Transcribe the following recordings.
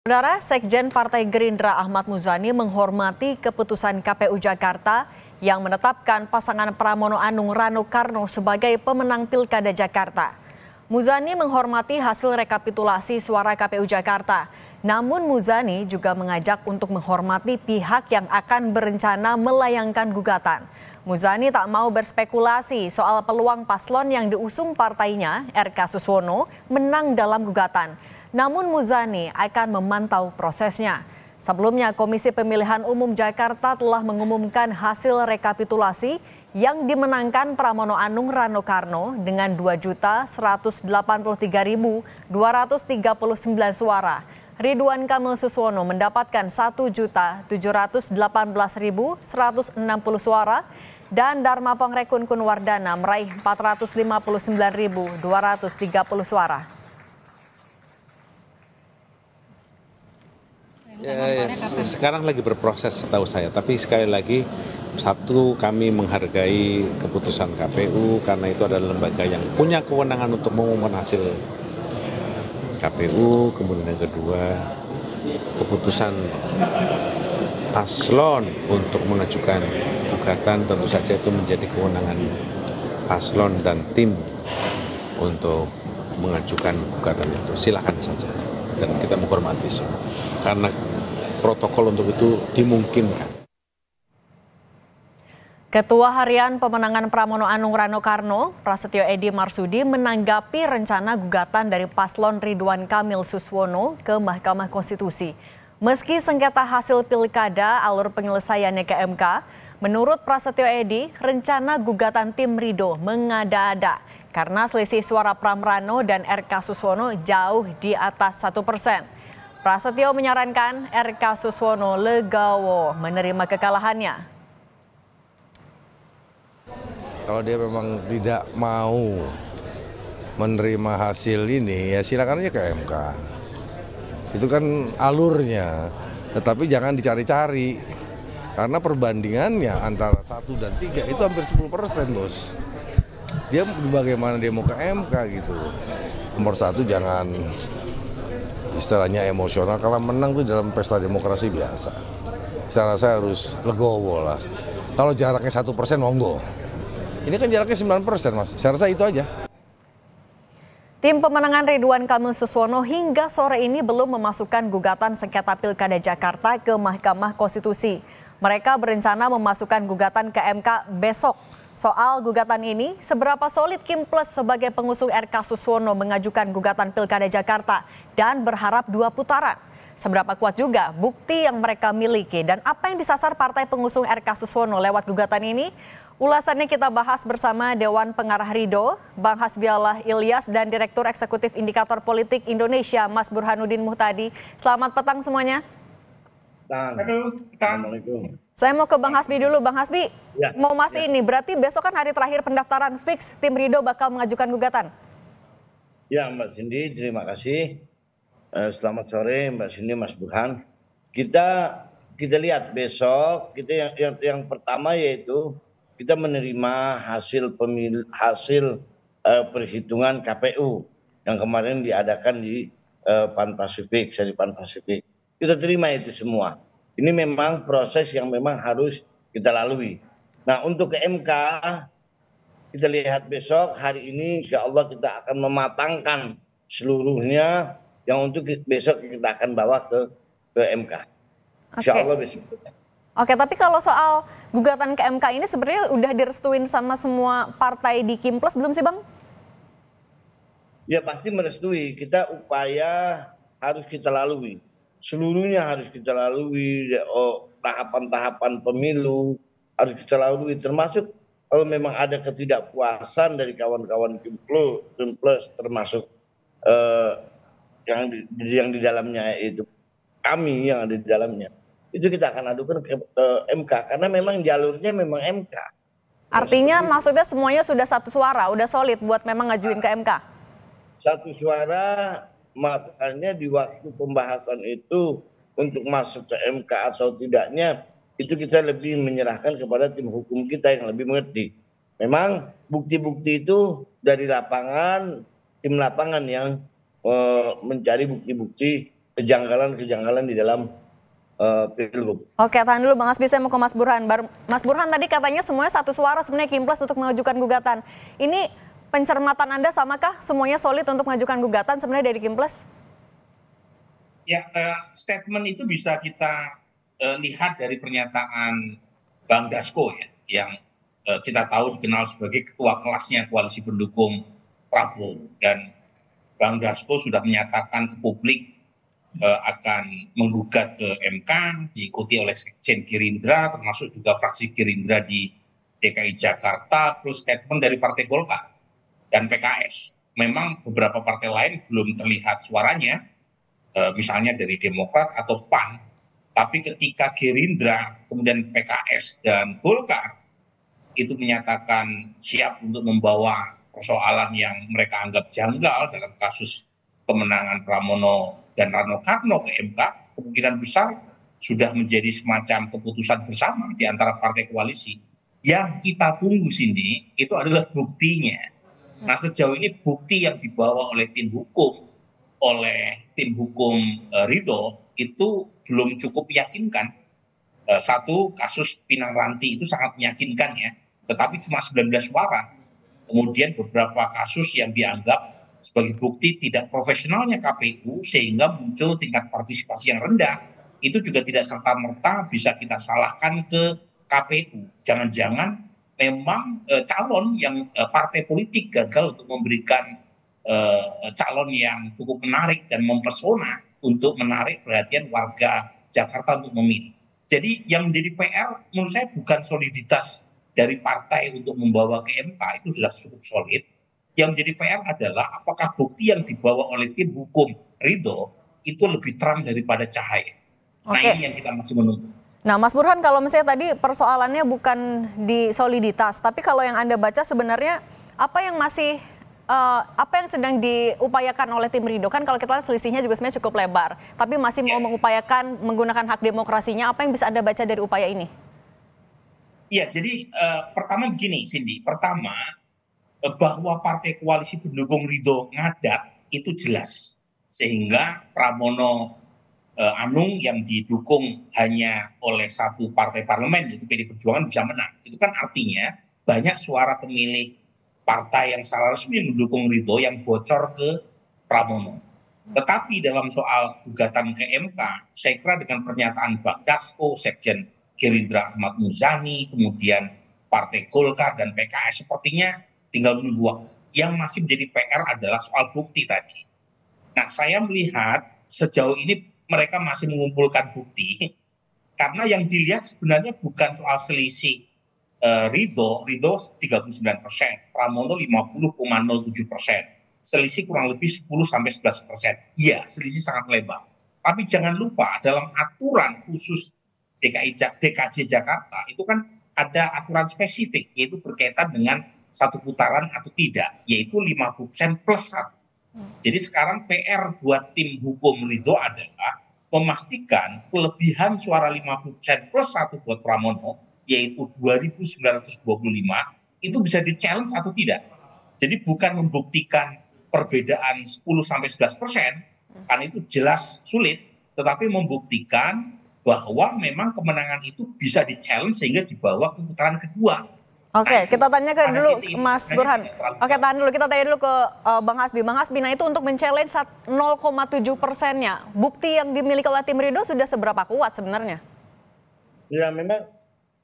Saudara, Sekjen Partai Gerindra Ahmad Muzani menghormati keputusan KPU Jakarta yang menetapkan pasangan Pramono Anung Rano Karno sebagai pemenang Pilkada Jakarta. Muzani menghormati hasil rekapitulasi suara KPU Jakarta. Namun Muzani juga mengajak untuk menghormati pihak yang akan berencana melayangkan gugatan. Muzani tak mau berspekulasi soal peluang paslon yang diusung partainya, RK Suswono, menang dalam gugatan. Namun Muzani akan memantau prosesnya. Sebelumnya, Komisi Pemilihan Umum Jakarta telah mengumumkan hasil rekapitulasi yang dimenangkan Pramono Anung Rano Karno dengan 2.183.239 suara. Ridwan Kamil Suswono mendapatkan 1.718.160 suara dan Dharma Pongrekun Kunwardana meraih 459.230 suara. Ya, sekarang lagi berproses setahu saya, tapi sekali lagi satu, kami menghargai keputusan KPU karena itu adalah lembaga yang punya kewenangan untuk mengumumkan hasil KPU. Kemudian yang kedua, keputusan paslon untuk mengajukan gugatan tentu saja itu menjadi kewenangan paslon dan tim untuk mengajukan gugatan itu. Silakan saja dan kita menghormati semua karena protokol untuk itu dimungkinkan. Ketua Harian Pemenangan Pramono Anung Rano Karno, Prasetyo Edy Marsudi, menanggapi rencana gugatan dari paslon Ridwan Kamil Suswono ke Mahkamah Konstitusi. Meski sengketa hasil pilkada alur penyelesaiannya ke MK, menurut Prasetyo Edy, rencana gugatan tim Rido mengada-ada karena selisih suara Pram Rano dan RK Suswono jauh di atas 1%. Prasetyo menyarankan RK Suswono legowo menerima kekalahannya. Kalau dia memang tidak mau menerima hasil ini, ya silakan aja ke MK. Itu kan alurnya, tetapi jangan dicari-cari. Karena perbandingannya antara 1 dan 3 itu hampir 10%, bos. Dia bagaimana dia mau ke MK gitu. Nomor 1 jangan istilahnya emosional, kalau menang tuh dalam pesta demokrasi biasa. Saya rasa harus legowo lah. Kalau jaraknya 1% monggo. Ini kan jaraknya 9%, Mas. Saya rasa itu aja. Tim pemenangan Ridwan Kamil Suswono hingga sore ini belum memasukkan gugatan sengketa Pilkada Jakarta ke Mahkamah Konstitusi. Mereka berencana memasukkan gugatan ke MK besok. Soal gugatan ini, seberapa solid Kim Plus sebagai pengusung RK Suswono mengajukan gugatan Pilkada Jakarta dan berharap 2 putaran. Seberapa kuat juga bukti yang mereka miliki dan apa yang disasar partai pengusung RK Suswono lewat gugatan ini? Ulasannya kita bahas bersama Dewan Pengarah Rido, Bang Hasbiallah Ilyas, dan Direktur Eksekutif Indikator Politik Indonesia, Mas Burhanuddin Muhtadi. Selamat petang semuanya. Assalamualaikum. Saya mau ke Bang Hasbi dulu. Bang Hasbi, Ya, mau mastiin nih, berarti besok kan hari terakhir pendaftaran fix tim Rido bakal mengajukan gugatan? Ya, Mbak Cindy, terima kasih. Selamat sore Mbak Cindy, Mas Burhan. Kita lihat besok, yang pertama yaitu kita menerima hasil perhitungan KPU yang kemarin diadakan di Pan Pasifik, seri Pan Pasifik. Kita terima itu semua. Ini memang proses yang memang harus kita lalui. Nah, untuk ke MK, kita lihat besok, hari ini insya Allah kita akan mematangkan seluruhnya yang untuk besok kita akan bawa ke MK. Insya Allah besok. Oke, tapi kalau soal gugatan ke MK ini sebenarnya udah direstuin sama semua partai di Kim Plus belum sih, Bang? Ya pasti merestui. Kita upaya harus kita lalui. Seluruhnya harus kita lalui, tahapan-tahapan pemilu harus kita lalui, termasuk kalau memang ada ketidakpuasan dari kawan-kawan Kim Plus termasuk yang di dalamnya itu kami yang ada di dalamnya, itu kita akan adukan ke MK karena memang jalurnya memang MK. Artinya maksudnya semuanya sudah satu suara, udah solid buat memang ngajuin ke MK? Satu suara, makanya di waktu pembahasan itu untuk masuk ke MK atau tidaknya itu kita lebih menyerahkan kepada tim hukum kita yang lebih mengerti. Memang bukti-bukti itu dari lapangan, tim lapangan yang mencari bukti-bukti kejanggalan-kejanggalan di dalam Pilgub. Oke, tahan dulu Bang Hasbi, saya mau ke Mas Burhan. Mas Burhan tadi katanya semuanya satu suara sebenarnya Kimples untuk mengajukan gugatan. Ini pencermatan Anda samakah semuanya solid untuk mengajukan gugatan sebenarnya dari Kimples? Ya, statement itu bisa kita lihat dari pernyataan Bang Dasko ya, yang kita tahu dikenal sebagai ketua kelasnya koalisi pendukung Prabowo, dan Bang Dasko sudah menyatakan ke publik akan menggugat ke MK, diikuti oleh Sekjen Gerindra, termasuk juga fraksi Gerindra di DKI Jakarta, plus statement dari Partai Golkar dan PKS. Memang beberapa partai lain belum terlihat suaranya, misalnya dari Demokrat atau PAN, tapi ketika Gerindra, kemudian PKS dan Golkar itu menyatakan siap untuk membawa persoalan yang mereka anggap janggal dalam kasus pemenangan Pramono dan Rano Karno ke MK, kemungkinan besar sudah menjadi semacam keputusan bersama di antara partai koalisi. Yang kita tunggu sini itu adalah buktinya. Nah, sejauh ini bukti yang dibawa oleh tim hukum Ridho itu belum cukup meyakinkan. Satu, kasus Pinang Ranti itu sangat meyakinkan ya, tetapi cuma 19 suara. Kemudian beberapa kasus yang dianggap sebagai bukti tidak profesionalnya KPU sehingga muncul tingkat partisipasi yang rendah, itu juga tidak serta-merta bisa kita salahkan ke KPU. Jangan-jangan memang calon yang partai politik gagal untuk memberikan calon yang cukup menarik dan mempesona untuk menarik perhatian warga Jakarta untuk memilih. Jadi yang menjadi PR menurut saya bukan soliditas dari partai untuk membawa ke MK, itu sudah cukup solid. Yang menjadi PR adalah apakah bukti yang dibawa oleh tim hukum Ridho itu lebih terang daripada cahaya. Nah, ini yang kita masih menunggu. Nah, Mas Burhan, kalau misalnya tadi persoalannya bukan di soliditas, tapi kalau yang Anda baca sebenarnya apa yang sedang diupayakan oleh tim Ridho? Kan kalau kita lihat selisihnya juga sebenarnya cukup lebar, tapi masih mau mengupayakan menggunakan hak demokrasinya. Apa yang bisa Anda baca dari upaya ini? Iya, jadi pertama begini, Cindy. Pertama, bahwa partai koalisi pendukung Ridho ngadat itu jelas, sehingga Pramono Anung yang didukung hanya oleh satu partai parlemen yaitu PD Perjuangan bisa menang. Itu kan artinya banyak suara pemilih partai yang secara resmi mendukung Ridho yang bocor ke Pramono. Tetapi dalam soal gugatan ke MK, saya kira dengan pernyataan Bang Dasko, Sekjen Gerindra Ahmad Muzani, kemudian Partai Golkar dan PKS, sepertinya tinggal menunggu waktu. Yang masih menjadi PR adalah soal bukti tadi. Nah, saya melihat sejauh ini mereka masih mengumpulkan bukti, karena yang dilihat sebenarnya bukan soal selisih Ridho 39%, Pramono 50,07%, selisih kurang lebih 10-11%. Iya, selisih sangat lebar. Tapi jangan lupa dalam aturan khusus DKJ Jakarta itu kan ada aturan spesifik, yaitu berkaitan dengan satu putaran atau tidak, yaitu 50% plus 1. Jadi sekarang PR buat tim hukum Ridho adalah memastikan kelebihan suara 50% plus 1 buat Pramono, yaitu 2.925, itu bisa di-challenge atau tidak. Jadi bukan membuktikan perbedaan 10-11%, karena itu jelas sulit, tetapi membuktikan bahwa memang kemenangan itu bisa di-challenge sehingga dibawa ke putaran kedua. Oke, kita tanyakan dulu Mas Burhan. Oke, tahan dulu, kita tanya dulu ke Bang Hasbi. Bang Hasbi, nah itu untuk men-challenge 0,7%-nya, bukti yang dimiliki oleh tim Ridho sudah seberapa kuat sebenarnya? Ya memang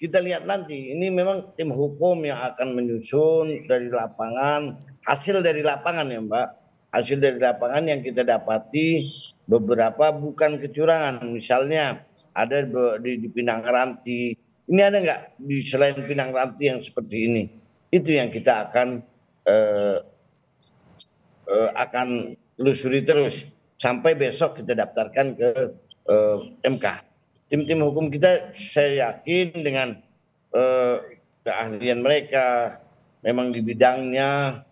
kita lihat nanti, ini memang tim hukum yang akan menyusun dari lapangan, hasil dari lapangan ya Mbak. Hasil dari lapangan yang kita dapati beberapa bukan kecurangan, misalnya ada di Pinang Ranti. Ini ada nggak di selain Pinang Ranti yang seperti ini? Itu yang kita akan telusuri terus sampai besok kita daftarkan ke MK. Tim-tim hukum kita saya yakin dengan keahlian mereka, memang di bidangnya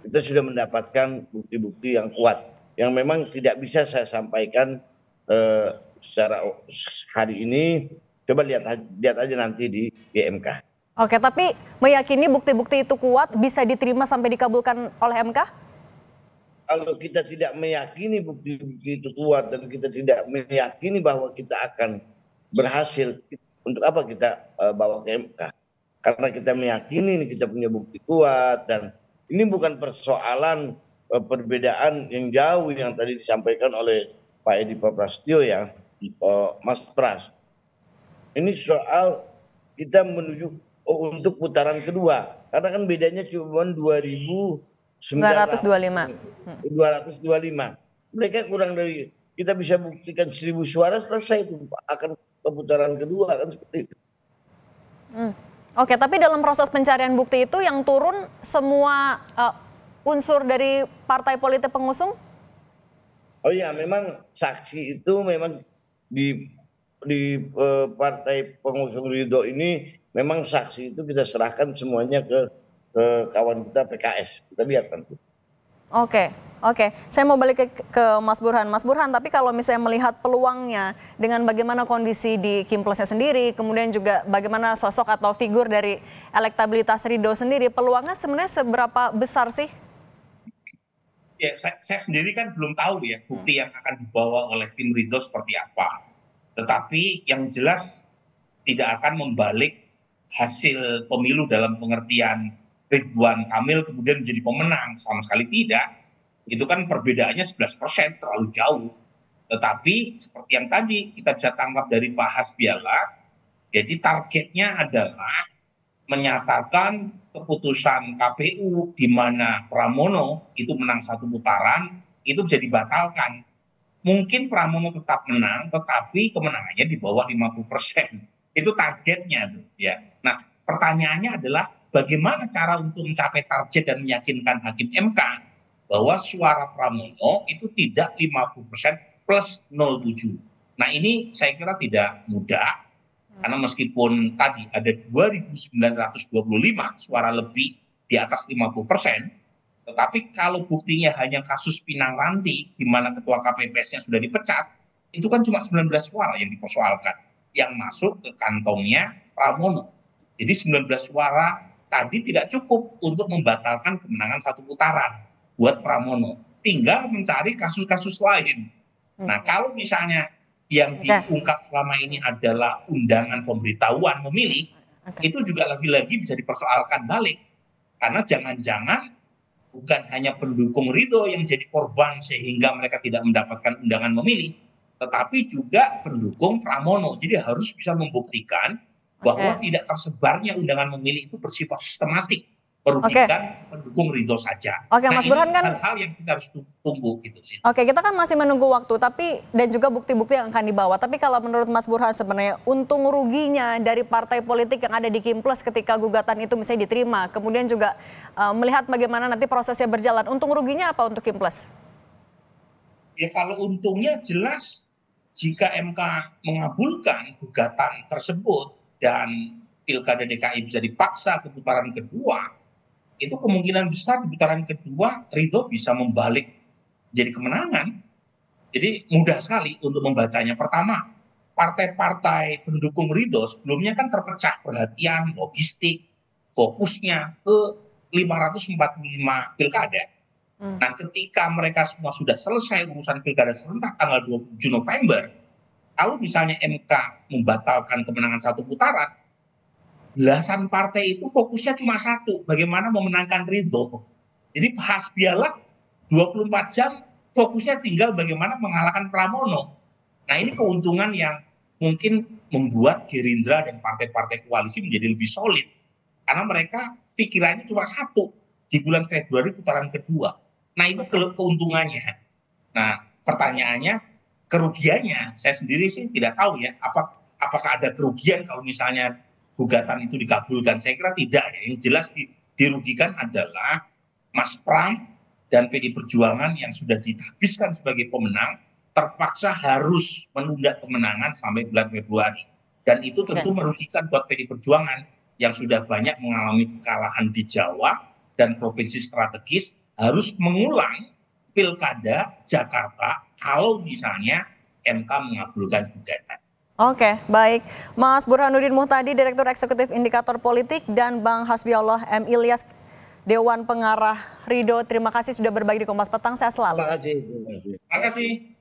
kita sudah mendapatkan bukti-bukti yang kuat yang memang tidak bisa saya sampaikan secara hari ini. Coba lihat aja nanti di MK. Oke, tapi meyakini bukti-bukti itu kuat bisa diterima sampai dikabulkan oleh MK? kalau kita tidak meyakini bukti-bukti itu kuat dan kita tidak meyakini bahwa kita akan berhasil, untuk apa kita bawa ke MK? Karena kita meyakini ini kita punya bukti kuat, dan ini bukan persoalan perbedaan yang jauh yang tadi disampaikan oleh Pak Edi Prasetyo ya, Mas Pras. Ini soal kita menuju untuk putaran kedua, karena kan bedanya cuma 225. Mereka kurang dari, kita bisa buktikan 1.000 suara, selesai itu akan ke putaran kedua, kan seperti itu. Oke, tapi dalam proses pencarian bukti itu yang turun semua unsur dari partai politik pengusung? Oh iya, memang saksi itu memang di partai pengusung Ridho ini memang saksi itu kita serahkan semuanya ke kawan kita PKS. Kita lihat nanti. Oke. Saya mau balik ke Mas Burhan. Mas Burhan, tapi kalau misalnya melihat peluangnya dengan bagaimana kondisi di Kimplesnya sendiri, kemudian juga bagaimana sosok atau figur dari elektabilitas Ridho sendiri, peluangnya sebenarnya seberapa besar sih? Ya, saya sendiri kan belum tahu ya bukti yang akan dibawa oleh tim Ridho seperti apa. Tetapi yang jelas tidak akan membalik hasil pemilu dalam pengertian Ridwan Kamil kemudian menjadi pemenang, sama sekali tidak. Itu kan perbedaannya 11%, terlalu jauh. Tetapi seperti yang tadi kita bisa tangkap dari Pak Hasbiala, jadi targetnya adalah menyatakan keputusan KPU di mana Pramono itu menang 1 putaran, itu bisa dibatalkan. Mungkin Pramono tetap menang, tetapi kemenangannya di bawah 50%. Itu targetnya. Ya. Nah, pertanyaannya adalah bagaimana cara untuk mencapai target dan meyakinkan hakim MK bahwa suara Pramono itu tidak 50% plus 07. Nah, ini saya kira tidak mudah, karena meskipun tadi ada 2.925 suara lebih di atas 50%, tetapi kalau buktinya hanya kasus Pinang Ranti, di mana ketua KPPS-nya sudah dipecat, itu kan cuma 19 suara yang dipersoalkan, yang masuk ke kantongnya Pramono. Jadi 19 suara tadi tidak cukup untuk membatalkan kemenangan 1 putaran buat Pramono. Tinggal mencari kasus-kasus lain. Nah, kalau misalnya yang diungkap selama ini adalah undangan pemberitahuan memilih, itu juga lagi-lagi bisa dipersoalkan balik. Karena jangan-jangan bukan hanya pendukung Ridho yang jadi korban sehingga mereka tidak mendapatkan undangan memilih, tetapi juga pendukung Pramono. Jadi harus bisa membuktikan bahwa tidak tersebarnya undangan memilih itu bersifat sistematik, merugikan pendukung Ridho saja. Mas Burhan, kan hal-hal yang kita harus tunggu gitu sih. Kita kan masih menunggu waktu, tapi dan juga bukti-bukti yang akan dibawa. Tapi kalau menurut Mas Burhan sebenarnya untung ruginya dari partai politik yang ada di Kimples ketika gugatan itu misalnya diterima, kemudian juga melihat bagaimana nanti prosesnya berjalan, untung ruginya apa untuk Kimples? Ya, kalau untungnya jelas jika MK mengabulkan gugatan tersebut dan Pilkada DKI bisa dipaksa ke putaran kedua, itu kemungkinan besar di putaran kedua Ridho bisa membalik jadi kemenangan. Jadi mudah sekali untuk membacanya. Pertama, partai-partai pendukung Ridho sebelumnya kan terpecah perhatian, logistik, fokusnya ke 545 pilkada. Nah, ketika mereka semua sudah selesai urusan pilkada serentak tanggal 27 November, kalau misalnya MK membatalkan kemenangan 1 putaran, belasan partai itu fokusnya cuma satu, bagaimana memenangkan Ridho. Jadi Pak Hasbiala 24 jam fokusnya tinggal bagaimana mengalahkan Pramono. Nah, ini keuntungan yang mungkin membuat Gerindra dan partai-partai koalisi menjadi lebih solid. Karena mereka pikirannya cuma satu, di bulan Februari putaran kedua. Nah, itu keuntungannya. Nah, pertanyaannya, kerugiannya, saya sendiri sih tidak tahu ya, apakah ada kerugian kalau misalnya gugatan itu dikabulkan. Saya kira tidak ya. Yang jelas dirugikan adalah Mas Pram dan PD Perjuangan yang sudah dihabiskan sebagai pemenang terpaksa harus menunda kemenangan sampai bulan Februari. Dan itu tentu merugikan buat PD Perjuangan yang sudah banyak mengalami kekalahan di Jawa dan provinsi strategis, harus mengulang Pilkada Jakarta kalau misalnya MK mengabulkan gugatan. Baik. Mas Burhanuddin Muhtadi, Direktur Eksekutif Indikator Politik, dan Bang Hasbiallah M. Ilyas, Dewan Pengarah Ridho, terima kasih sudah berbagi di Kompas Petang. Sehat selalu. Terima kasih. Terima kasih.